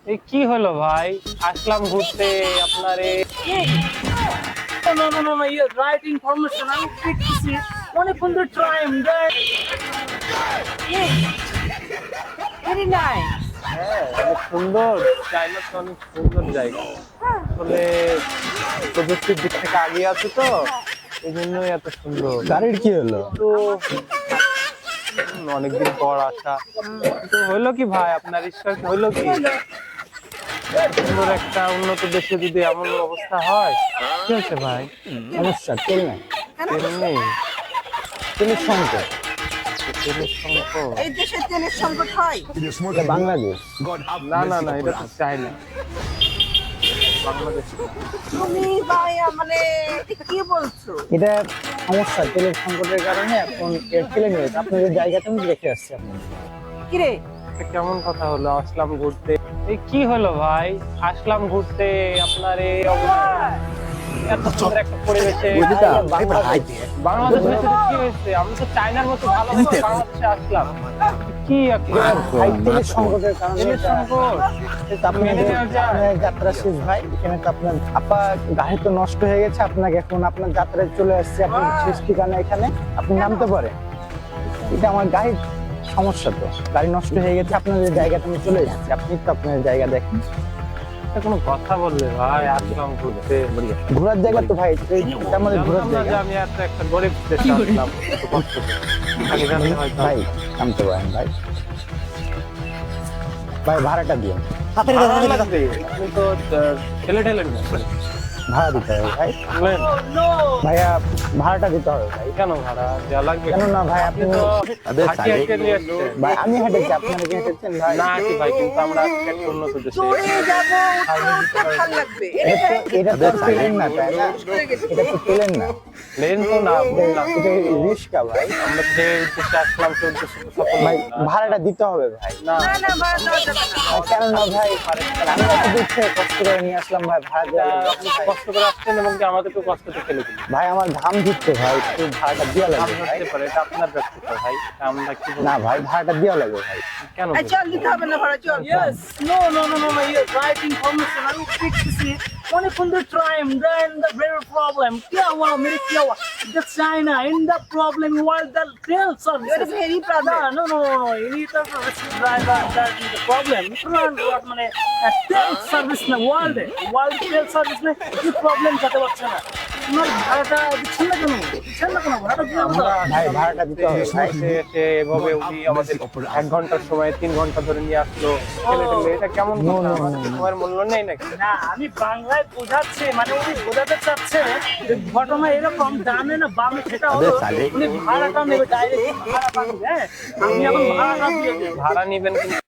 এই কি হলো ভাই? আসলাম ঘুরতে আপনার No, no, no, no, no, you're right information. I'm দেখতেছি অনেকক্ষণ ধরে টাইম দেয়। Very nice. হ্যাঁ, অনেক সুন্দর। চায়না তো অনেক সুন্দর জায়গা। আসলে প্রযুক্তির দিক থেকে আগিয়ে আছে তো, এই জন্যই এত সুন্দর। গাড়ির কি হলো? তো অনেকদিন পর আসা। তো হইলো কি ভাই, আপনার ইচ্ছা হইলো কি? সুন্দর একটা উন্নত দেশে যদি এমন অবস্থা হয়, কি হচ্ছে ভাই? সমস্যা তেল নাই, তেল নেই, তেলের সংকট। তেলের সংকট। এই দেশে তেলের সংকট হয়। এটা বাংলাদেশ। না না না, এটা তো চায়না, বাংলাদেশ না। তুমি ভাইয়া মানে এটা কি বলছো? এটা সমস্যা তেলের সংকটের কারণে এখন এর তেলে নেই। আপনাদের জায়গাটা আমি রেখে আসছি। আপনি কিরে এটা কেমন কথা হলো? আসলাম ঘুরতে। এই কি হলো ভাই? আসলাম ঘুরতে, আপনার এই অবস্থা, এত সুন্দর একটা পরিবেশে। বাংলাদেশে এসে কি হয়েছে? আমি তো চায়নার মতো ভালো বাংলাদেশে আসলাম, কি একটা ভাই তেলের সংকটের কারণে তেলের এটা- সংকট। এটা মেনে নেওয়া যায়? আপনার যাত্রা শেষ ভাই। এখানে তো আপনার আপা গাড়ি তো নষ্ট হয়ে গেছে। আপনাকে এখন আপনার যাত্রায় চলে আসছে। আপনার শেষ ঠিকানা এখানে, আপনি নামতে পারেন। এটা আমার গাড়ির সমস্যা, তো গাড়ি নষ্ট হয়ে গেছে। আপনাদের জায়গাতে আমি চলে এসেছি। আপনি তো আপনার জায়গা দেখেন। এটা কোনো কথা বললে ভাই? আসলাম ঘুরতে, ঘোরার জায়গা তো ভাই, এটা আমাদের ঘোরার জানতাম না যে জায়গা। আমি একটা গরিব দেশে আসলাম, এত কষ্ট করে। আগে জানলে হয়তো ভাই নামতে পারেন ভাই। ভাই ভাড়াটা দিন। ভাড়া লাগবে। আপনি তো ঠেলে ঠেলে নিয়ে ভাড়া দিতে হবে ভাই। বলেন, ভাইয়া ভাড়াটা দিতে হবে ভাই। কেন ভাড়া দেওয়া লাগবে? কেন না ভাই, আপনি আপনি তো হাঁটিয়ে হাঁটিয়ে নিয়ে আসছেন। ভাই আমি হেঁটেছি, আপনারা কি হেঁটেছেন ভাই? না হাঁটি ভাই, কিন্তু আমরা আজকে একটা উন্নত দেশে। চড়ে যাবো উঠতে ভাল লাগবে। এটা তো তেলের না, তাই না? এটা তো তেলের না, প্লেন তো না, বুঝলাম। এটা রিস্কা ভাই। আমরা যে উদ্দেশ্যে আসলাম সেই উদ্দেশ্যে তো সফল ভাই হলাম না। ভাড়াটা দিতে হবে ভাই। না না না ভাড়া দেওয়া যাবে না। কেন না ভাই, আমি এত দূর থেকে কষ্ট করে নিয়ে আসলাম ভাই, ভাড়া দেওয়া লাগবে আপনি না ভাই। কষ্ট করে আসছেন এবং কি আমাদেরকে কষ্টতে ফেলে দিলেন। ভাই আমার ঘাম দিচ্ছে ভাই, একটু ভাড়াটা দেওয়া নাম লাগবে ভাই। ধরতে পারে, এটা আপনার ব্যক্তিগত ভাই, এটা আমরা কি বলবো? না ভাই ভাড়াটা দেওয়া লাগবে ভাই। কেন এই চল দিতে হবে না ভাড়া, চল। Yes. No, no, no, no, no, you're right information. আমি দেখতেছি অনেকক্ষণ ধরে টাইম দেয়। The very problem. क्या हुआ मेरे क्या हुआ? The China in the problem world the rail You are services. very problem. No, no, no, no. You need to driver that is the problem. মানে তেল সার্ভিস না ওয়ার্ল্ড তেল সার্ভিস না কি প্রবলেম যেতে পারছে না। তোমার ভাড়াটা দিচ্ছেন না কেন? দিচ্ছেন না কেন? ভাড়াটা দিয়ে দাও। ভাই ভাড়াটা দিতে হবে ভাই। এসে এভাবে উনি আমাদের 1 ঘন্টার সময় 3 ঘন্টা ধরে নিয়ে আসলো, ঠেলে ঠেলে। এটা কেমন No, কথা? no, no, আমাদের no. সময়ের মূল্য নেই নাকি? না আমি বাংলায় বোঝাচ্ছি, মানে উনি বোঝাতে চাচ্ছে যে ঘটনা এরকম, ডানে না বামে সেটা হলো উনি ভাড়াটা নেবে, ডাইরেক্ট ভাড়াটা নেবে। হ্যাঁ আমি এখন ভাড়াটা দিয়ে দেবো। ভাড়া নিবেন কিন্তু